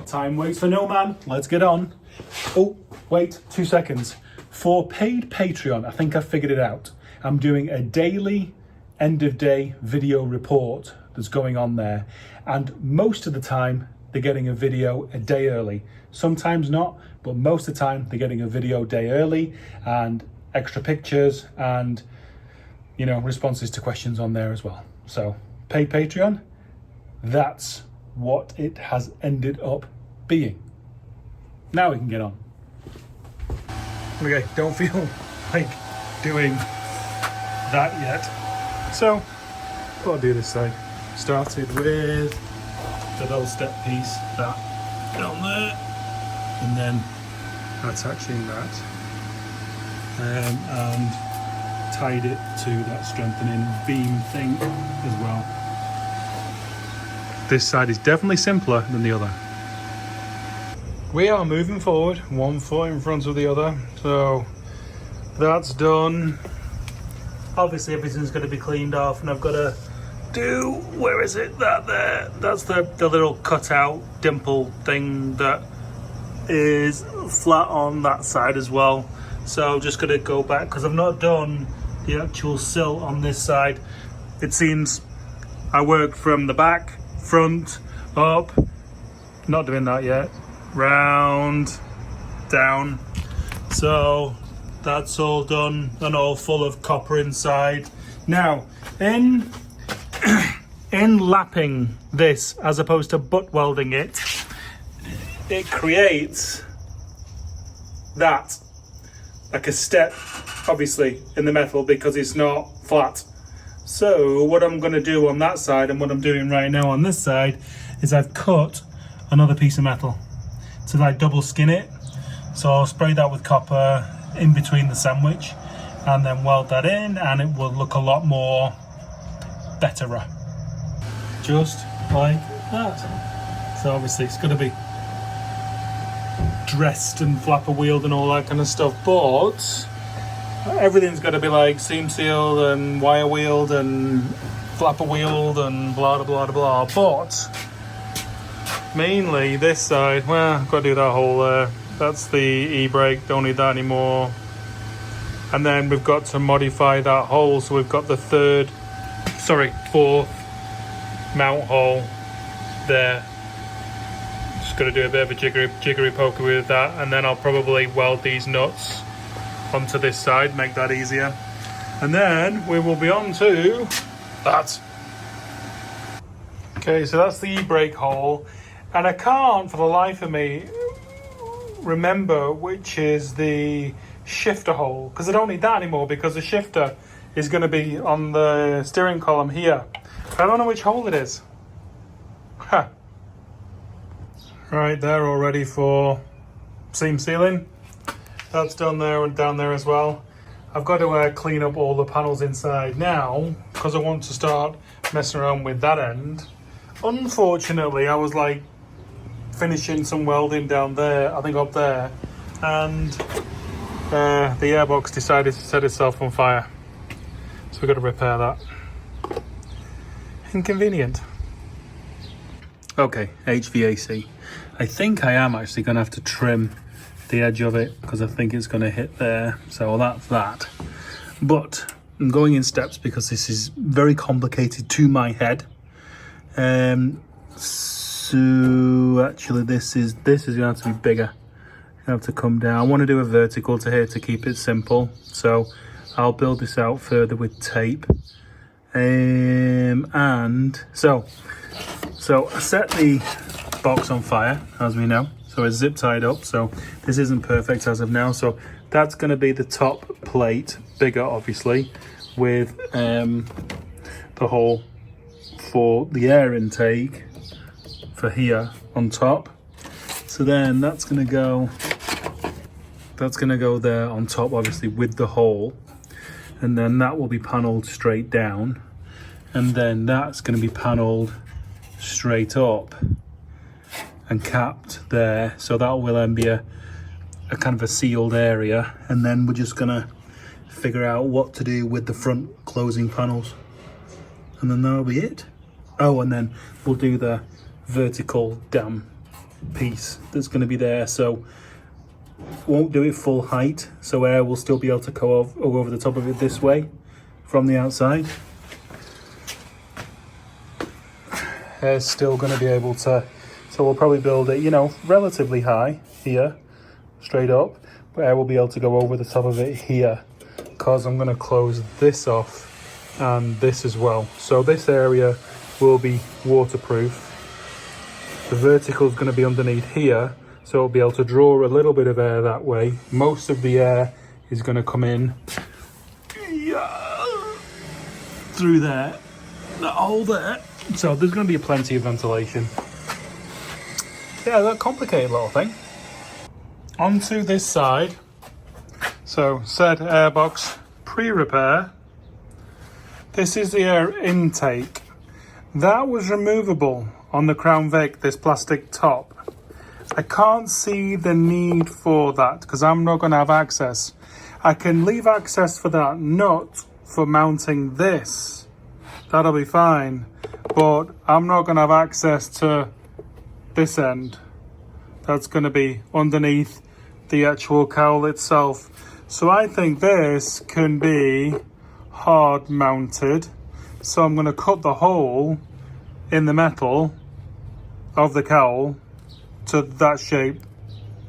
Time waits for no man. Let's get on. Oh, wait, 2 seconds. For paid Patreon, I think I figured it out. I'm doing a daily end of day video report that's going on there. And most of the time, they're getting a video a day early. Sometimes not, but most of the time, they're getting a video day early and extra pictures and, you know, responses to questions on there as well. So, paid Patreon, that's what it has ended up being. Now we can get on. Okay, don't feel like doing that yet. So, I'll do this side. Started with the little step piece, that down there, and then attaching that, and tied it to that strengthening beam thing as well. This side is definitely simpler than the other. We are moving forward, 1 foot in front of the other, so that's done. Obviously everything's going to be cleaned off, and I've got to do, where is it, that there, that's the little cutout dimple thing that is flat on that side as well. So I'm just going to go back, because I've not done the actual sill on this side. It seems I worked from the back, front, up, not doing that yet, round, down. So that's all done and all full of copper inside. Now, in lapping this as opposed to butt welding it, it creates that, like a step, obviously, in the metal because it's not flat. So what I'm going to do on that side and what I'm doing right now on this side is I've cut another piece of metal to like double skin it. So I'll spray that with copper in between the sandwich and then weld that in, and it will look a lot more betterer. Just like that. So obviously it's going to be dressed and flapper wheeled and all that kind of stuff, but everything's got to be like seam sealed and wire wheeled and flapper wheeled and blah blah blah blah. But mainly this side, well, I've got to do that hole there. That's the e-brake, don't need that anymore. And then we've got to modify that hole, so we've got the fourth mount hole there. Just got to do a bit of a jiggery poker with that, and then I'll probably weld these nuts onto this side, make that easier, and then we will be on to that. Okay, so that's the e-brake hole, and I can't for the life of me remember which is the shifter hole, because I don't need that anymore because the shifter is going to be on the steering column here. I don't know which hole it is. Huh. Right, they're all ready for seam sealing. That's done there and down there as well. I've got to clean up all the panels inside now because I want to start messing around with that end. Unfortunately, I was like finishing some welding down there, I think up there, and the airbox decided to set itself on fire. So we've got to repair that. Inconvenient. Okay, HVAC. I think I am actually going to have to trim the edge of it because I think it's going to hit there. So that's that. But I'm going in steps because this is very complicated to my head. So actually this is going to have to be bigger. I have to come down. I want to do a vertical to here to keep it simple. So I'll build this out further with tape. And so I set the box on fire, as we know. So it's zip tied up. So this isn't perfect as of now. So that's going to be the top plate, bigger obviously, with the hole for the air intake for here on top. So then that's going to go there on top, obviously, with the hole, and then that will be paneled straight down, and then that's going to be paneled straight up and capped there. So that will then be a kind of a sealed area, and then we're just gonna figure out what to do with the front closing panels, and then that'll be it. Oh, and then we'll do the vertical dam piece that's going to be there, so won't do it full height, so air will still be able to go over the top of it this way from the outside. Air's still going to be able to, so we'll probably build it, you know, relatively high here, straight up, but air will be able to go over the top of it here, because I'm going to close this off and this as well. So this area will be waterproof. The vertical is going to be underneath here, so it'll be able to draw a little bit of air that way. Most of the air is going to come in through there, that hole there. So there's going to be plenty of ventilation. Yeah, that complicated little thing. Onto this side. So said airbox pre-repair. This is the air intake. That was removable on the Crown Vic, this plastic top. I can't see the need for that because I'm not going to have access. I can leave access for that nut for mounting this. That'll be fine. But I'm not going to have access to this end. That's going to be underneath the actual cowl itself. So I think this can be hard mounted. So I'm going to cut the hole in the metal of the cowl to that shape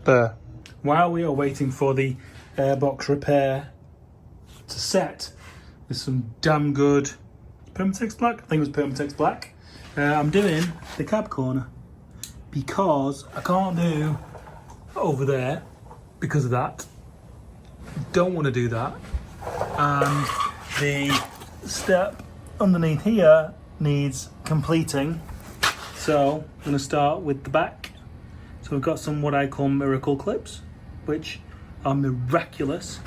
there. While we are waiting for the airbox repair to set with some damn good Permatex black, I think it was Permatex black, I'm doing the cab corner because I can't do over because of that. Don't want to do that. And the step underneath here needs completing. So I'm going to start with the back. So we've got some what I call miracle clips, which are miraculous.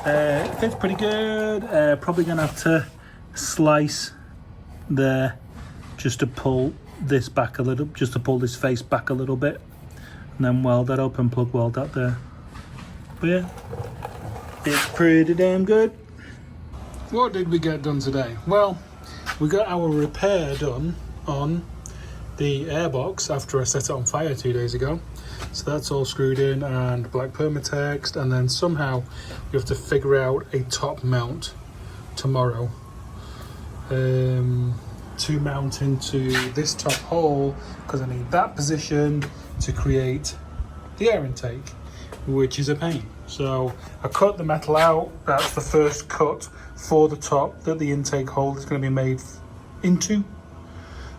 Fits pretty good. Probably going to have to slice there just to pull this back a little, just to pull this face back a little bit, and then weld that up and plug weld that there. But yeah, it's pretty damn good. What did we get done today? Well, we got our repair done on the airbox after I set it on fire 2 days ago. So that's all screwed in and black Permatex, and then somehow we have to figure out a top mount tomorrow to mount into this top hole, because I need that position to create the air intake, which is a pain. So I cut the metal out. That's the first cut for the top that the intake hole is going to be made into.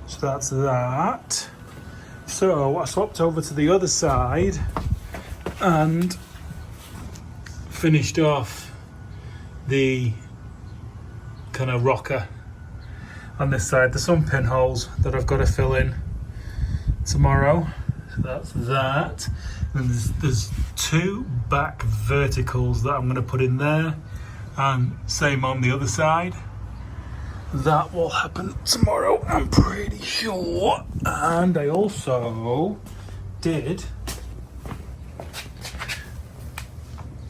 So that's that. So I swapped over to the other side and finished off the kind of rocker on this side. There's some pinholes that I've got to fill in tomorrow. So that's that. And there's two back verticals that I'm going to put in there, and same on the other side. That will happen tomorrow, I'm pretty sure. And I also did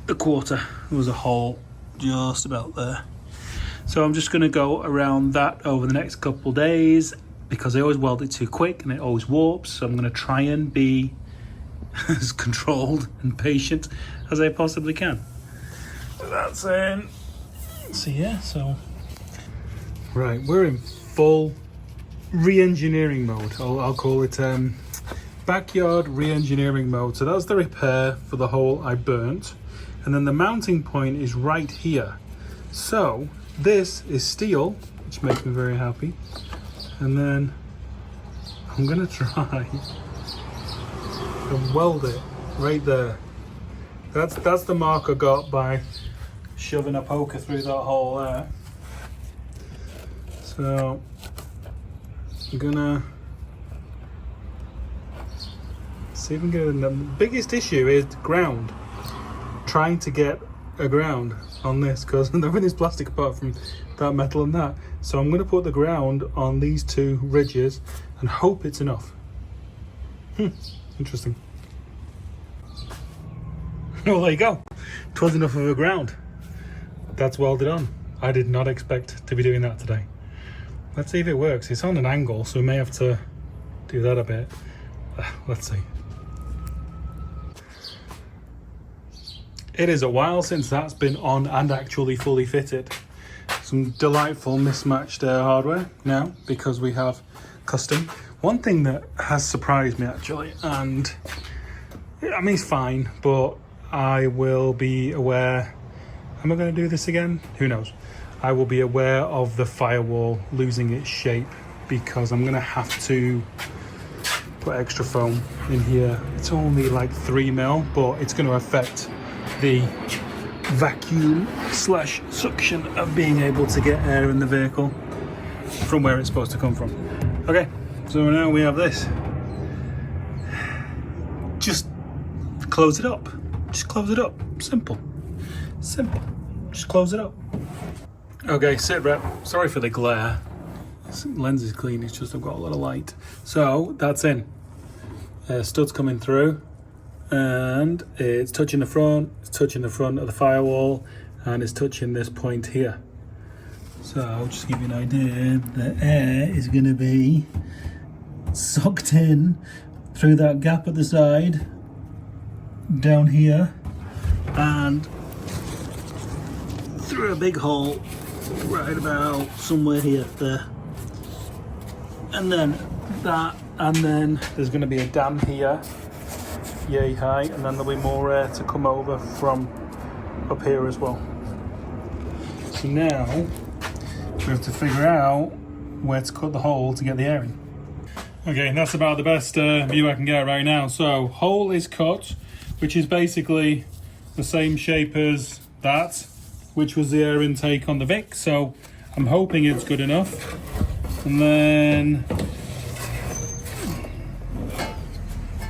the quarter. There was a hole just about there. So I'm just going to go around that over the next couple days, because I always weld it too quick and it always warps. So I'm going to try and be as controlled and patient as I possibly can. So that's in. So yeah, so right, we're in full re-engineering mode. I'll call it backyard re-engineering mode. So that's the repair for the hole I burnt, and then the mounting point is right here. So this is steel, which makes me very happy, and then I'm gonna try and weld it right there. That's the mark I got by shoving a poker through that hole there. So I'm gonna see if I can get it. The biggest issue is ground. Trying to get a ground on this, because everything's plastic apart from that metal and that. So I'm gonna put the ground on these two ridges and hope it's enough. Interesting. Well, there you go. 'Twas enough of a ground. That's welded on. I did not expect to be doing that today. Let's see if it works. It's on an angle, so we may have to do that a bit. Let's see. It is a while since that's been on and actually fully fitted. Some delightful mismatched hardware now because we have custom. One thing that has surprised me actually, and I mean it's fine, but I will be aware. Am I going to do this again? Who knows? I will be aware of the firewall losing its shape because I'm going to have to put extra foam in here. It's only like 3mm, but it's going to affect the vacuum slash suction of being able to get air in the vehicle from where it's supposed to come from. Okay, so now we have this. Just close it up. Just close it up. Simple. Simple. Just close it up. Okay, sit rep. Sorry for the glare. This lens is clean, it's just I've got a lot of light. So that's in. Stud's coming through and it's touching the front, it's touching the front of the firewall, and it's touching this point here. So just to give you an idea, the air is going to be sucked in through that gap at the side, down here, and through a big hole right about somewhere here, there. And then that, and then there's going to be a dam here, yay high, and then there'll be more air to come over from up here as well. So now we have to figure out where to cut the hole to get the air in. Okay, that's about the best view I can get right now. So hole is cut, which is basically the same shape as that, which was the air intake on the Vic. So I'm hoping it's good enough. And then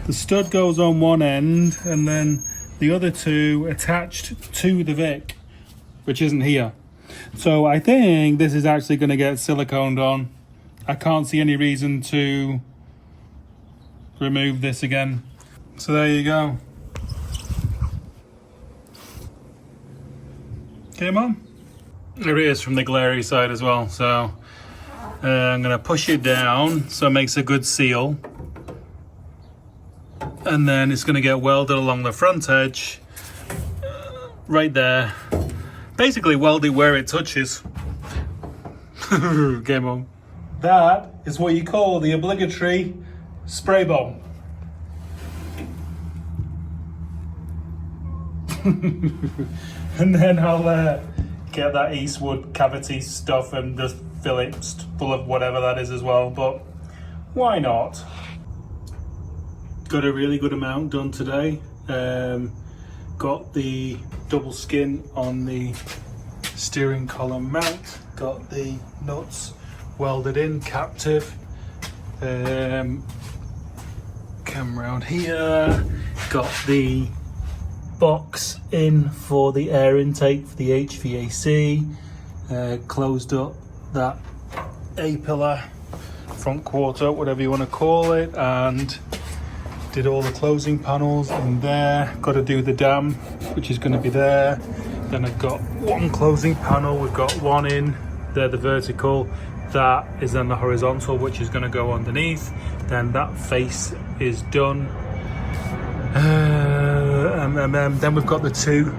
the stud goes on one end, and then the other two attached to the Vic, which isn't here. So I think this is actually going to get siliconed on. I can't see any reason to remove this again. So there you go. Came on. There it is from the glary side as well. So I'm going to push it down so it makes a good seal. And then it's going to get welded along the front edge, right there. Basically welded where it touches. Game on. That is what you call the obligatory spray bomb. And then I'll get that Eastwood cavity stuff and just fill it full of whatever that is as well, but why not? Got a really good amount done today. Got the double skin on the steering column mount, got the nuts welded in, captive. Come around here, got the box in for the air intake for the HVAC, closed up that A-pillar, front quarter, whatever you want to call it, and did all the closing panels in there. Got to do the dam, which is going to be there. Then I've got one closing panel, we've got one in there, the vertical, that is then the horizontal, which is going to go underneath. Then that face is done. And then we've got the two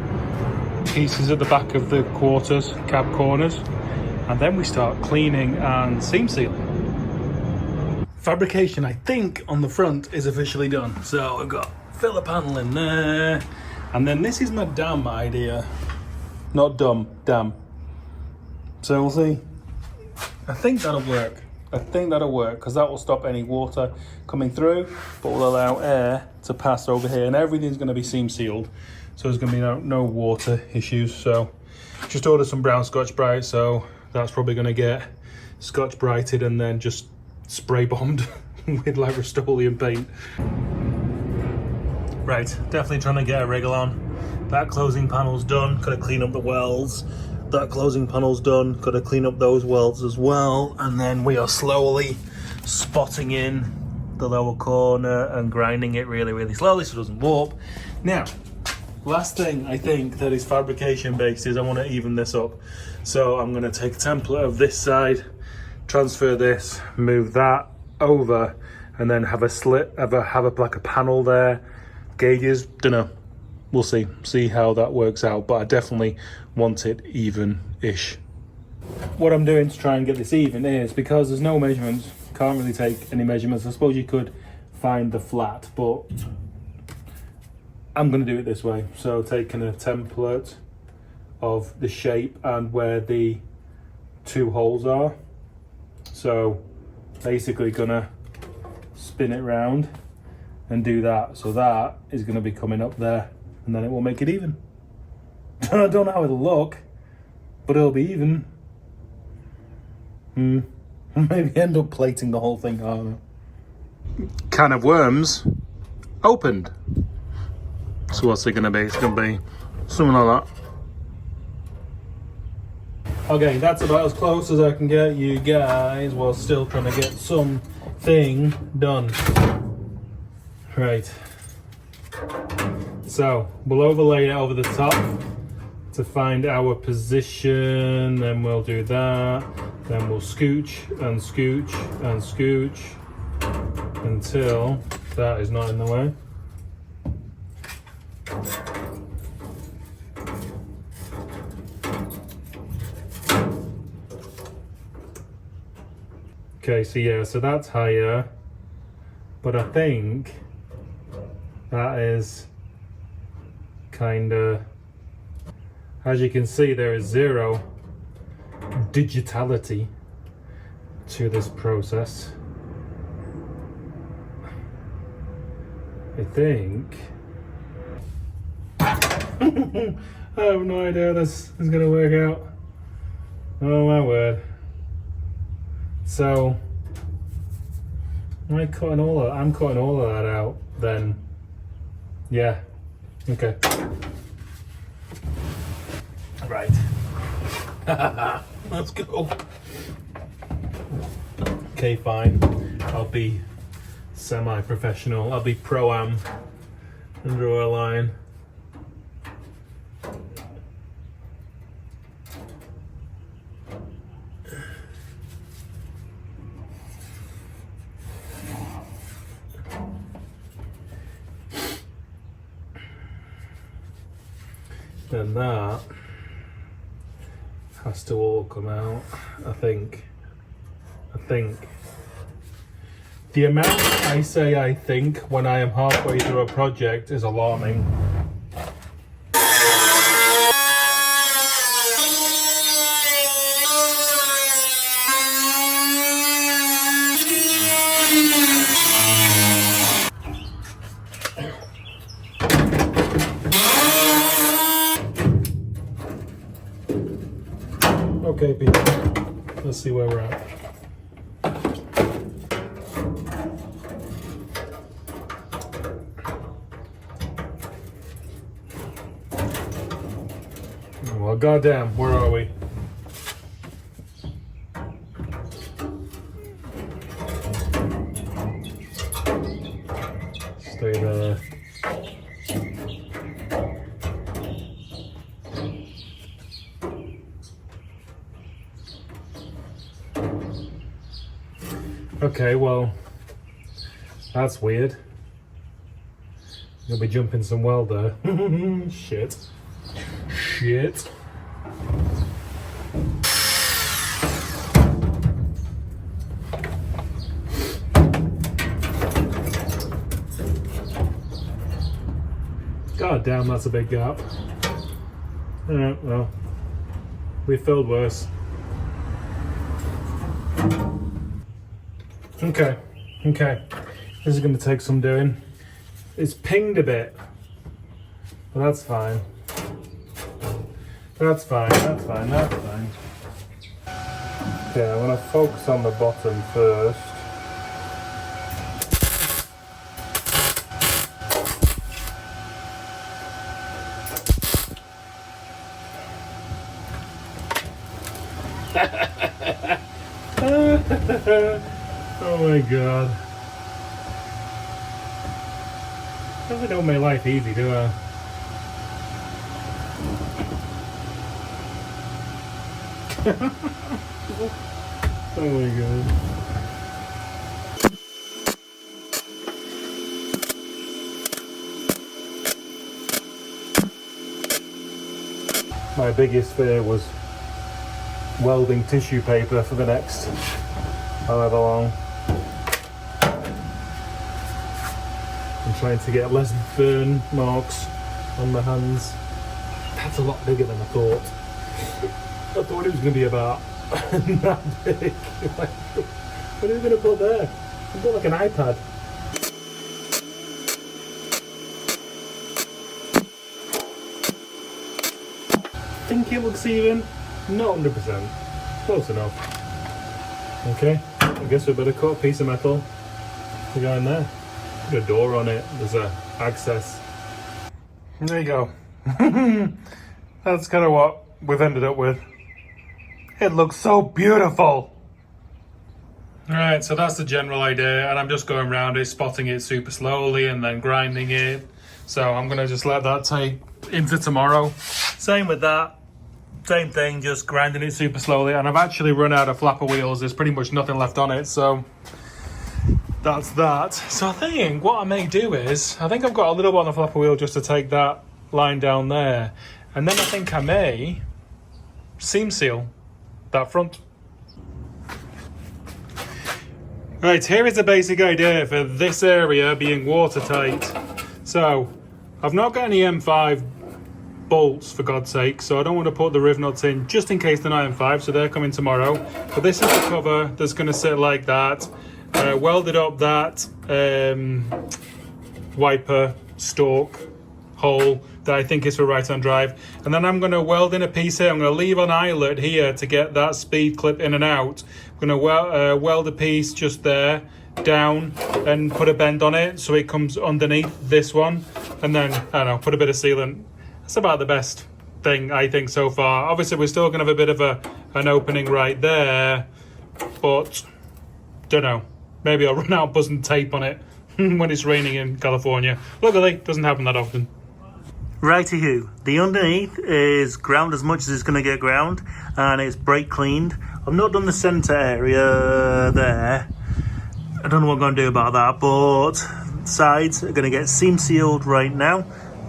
pieces at the back of the quarters, cab corners, and then we start cleaning and seam sealing. Fabrication, I think, on the front is officially done. So I've got filler panel in there, and then this is my dam idea, not dumb, dam. So we'll see. I think that'll work. I think that'll work because that will stop any water coming through, but will allow air to pass over here, and everything's going to be seam sealed, so there's going to be no water issues. So just ordered some brown Scotch-Brite, so that's probably going to get Scotch-Brited and then just spray bombed with like Rust-Oleum paint. Right, definitely trying to get a wriggle on. That closing panel's done, gotta clean up the welds. That closing panel's done, gotta clean up those welds as well. And then we are slowly spotting in the lower corner and grinding it really, really slowly so it doesn't warp. Now, last thing I think that is fabrication based is I want to even this up. So I'm going to take a template of this side, transfer this, move that over, and then have a slit, have a like a panel there, gauges, dunno, we'll see how that works out, but I definitely want it even-ish. What I'm doing to try and get this even is, because there's no measurements, can't really take any measurements. I suppose you could find the flat, but I'm going to do it this way. So taking a template of the shape and where the two holes are. So basically gonna spin it round and do that. So that is going to be coming up there, and then it will make it even. I don't know how it'll look, but it'll be even. Maybe end up plating the whole thing. I don't know. Can of worms opened. So what's it going to be? It's going to be something like that. Okay, that's about as close as I can get you guys while still trying to get something done. Right. So we'll overlay it over the top to find our position, then we'll do that, then we'll scooch and scooch and scooch until that is not in the way. Okay, so yeah, so that's higher, but I think that is kinda, as you can see, there is zero digitality to this process. I think I have no idea how this is gonna work out. Oh my word. So I'm cutting all of that out then. Yeah. Okay. Right. Let's go. Okay, fine. I'll be semi-professional. I'll be pro-am and draw a line. And that has to all come out, I think. The amount I say I think when I am halfway through a project is alarming. Okay, people, let's see where we're at. Well, goddamn, where are we? Stay there. Okay, well, that's weird. You'll be jumping some weld there. Shit. God damn, that's a big gap. Well, we filled worse. Okay. This is going to take some doing. It's pinged a bit, but that's fine. That's fine. Okay, I'm going to focus on the bottom first. Oh my god. I don't make life easy, do I? Oh my god. my biggest fear was welding tissue paper for the next however long. I'm trying to get less burn marks on my hands. That's a lot bigger than I thought. I thought it was going to be about that big. What are we going to put there? It's got like an iPad. I think it looks even. Not 100%. Close enough. Okay, I guess we better cut a piece of metal to go in there. Put a door on it. There's a access. There you go. That's kind of what we've ended up with. It looks so beautiful. Alright, so that's the general idea, and I'm just going around it, spotting it super slowly and then grinding it. So I'm going to just let that take into tomorrow. Same with that. Same thing, just grinding it super slowly. And I've actually run out of flapper wheels. There's pretty much nothing left on it, so that's that. So I think what I may do is, I think I've got a little bit on the flapper wheel just to take that line down there. And then I think I may seam seal that front. Right, here is the basic idea for this area being watertight. So I've not got any M5 bolts, for God's sake, so I don't want to put the riv nuts in just in case they're not M5, so they're coming tomorrow. But this is the cover that's going to sit like that. Welded up that wiper stalk hole that I think is for right hand drive, and then I'm going to weld in a piece here. I'm going to leave an eyelet here to get that speed clip in and out. I'm going to weld a piece just there down and put a bend on it so it comes underneath this one, and then I don't know, put a bit of sealant. That's about the best thing I think so far. Obviously we're still going to have a bit of an opening right there, but don't know, maybe I'll run out of buzzing tape on it when it's raining in California. Luckily doesn't happen that often. Righty-hoo, the underneath is ground as much as it's going to get ground, and it's brake cleaned. I've not done the centre area there. I don't know what I'm going to do about that, but sides are going to get seam sealed right now,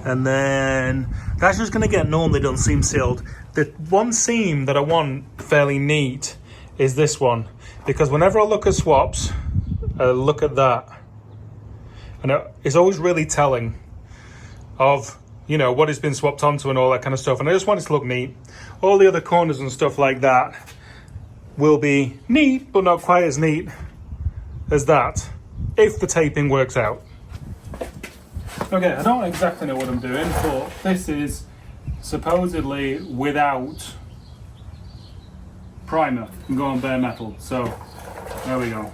and then that's just going to get normally done seam sealed. The one seam that I want fairly neat is this one, because whenever I look at swaps, I look at that, and it's always really telling of, you know, what it's been swapped onto and all that kind of stuff, and I just want it to look neat. All the other corners and stuff like that will be neat, but not quite as neat as that, if the taping works out. Okay, I don't exactly know what I'm doing, but this is supposedly without primer and go on bare metal, so there we go.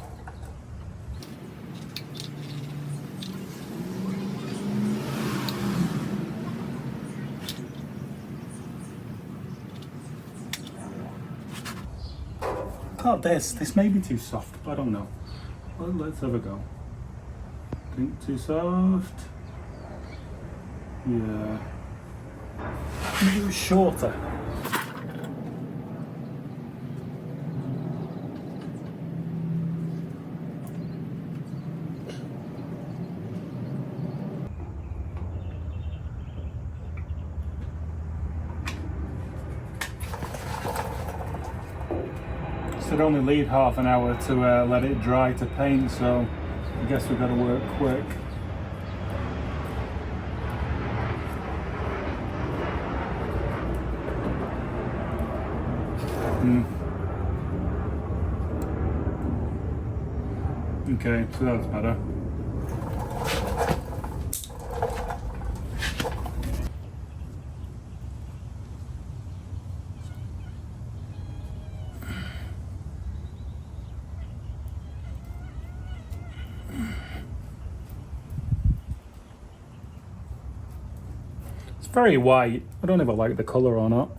God, this may be too soft, but I don't know. Well, let's have a go. Think too soft. Yeah. Maybe it was shorter. I'd only leave half an hour to let it dry to paint, so I guess we've got to work quick. Okay, so that's better. It's very white. I don't know if I like the colour or not.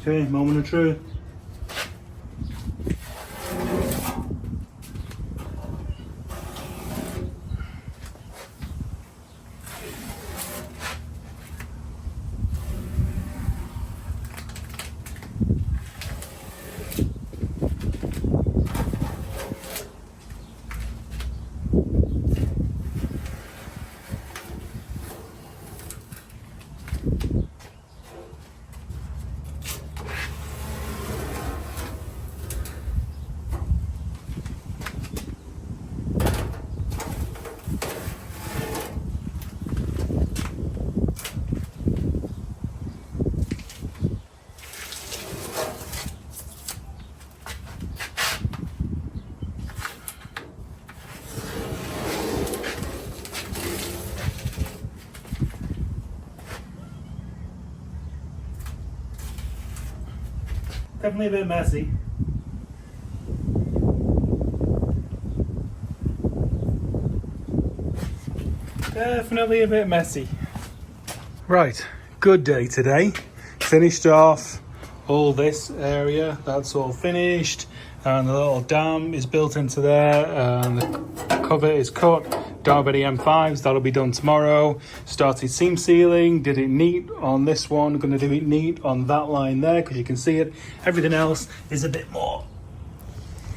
Okay, moment of truth. Definitely a bit messy. Definitely a bit messy. Right, good day today. Finished off all this area. That's all finished. And the little dam is built into there. And the cover is cut. Don't have any M5s. That'll be done tomorrow. Started seam sealing. Did it neat on this one. Going to do it neat on that line there because you can see it. Everything else is a bit more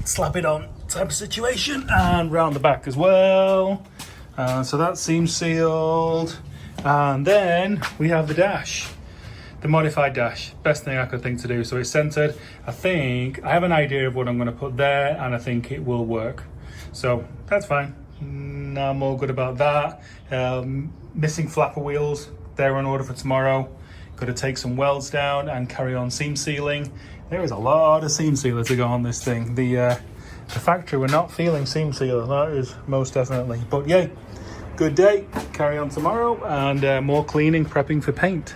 slap it on type of situation. And round the back as well. So that's seam sealed. And then we have the dash. The modified dash, best thing I could think to do. So it's centered. I think I have an idea of what I'm going to put there, and I think it will work. So that's fine. I'm all good about that. Missing flapper wheels, they're on order for tomorrow. Got to take some welds down and carry on seam sealing. There is a lot of seam sealer to go on this thing. The factory, we're not feeling seam sealer. That is most definitely. But yeah, good day. Carry on tomorrow, and more cleaning, prepping for paint.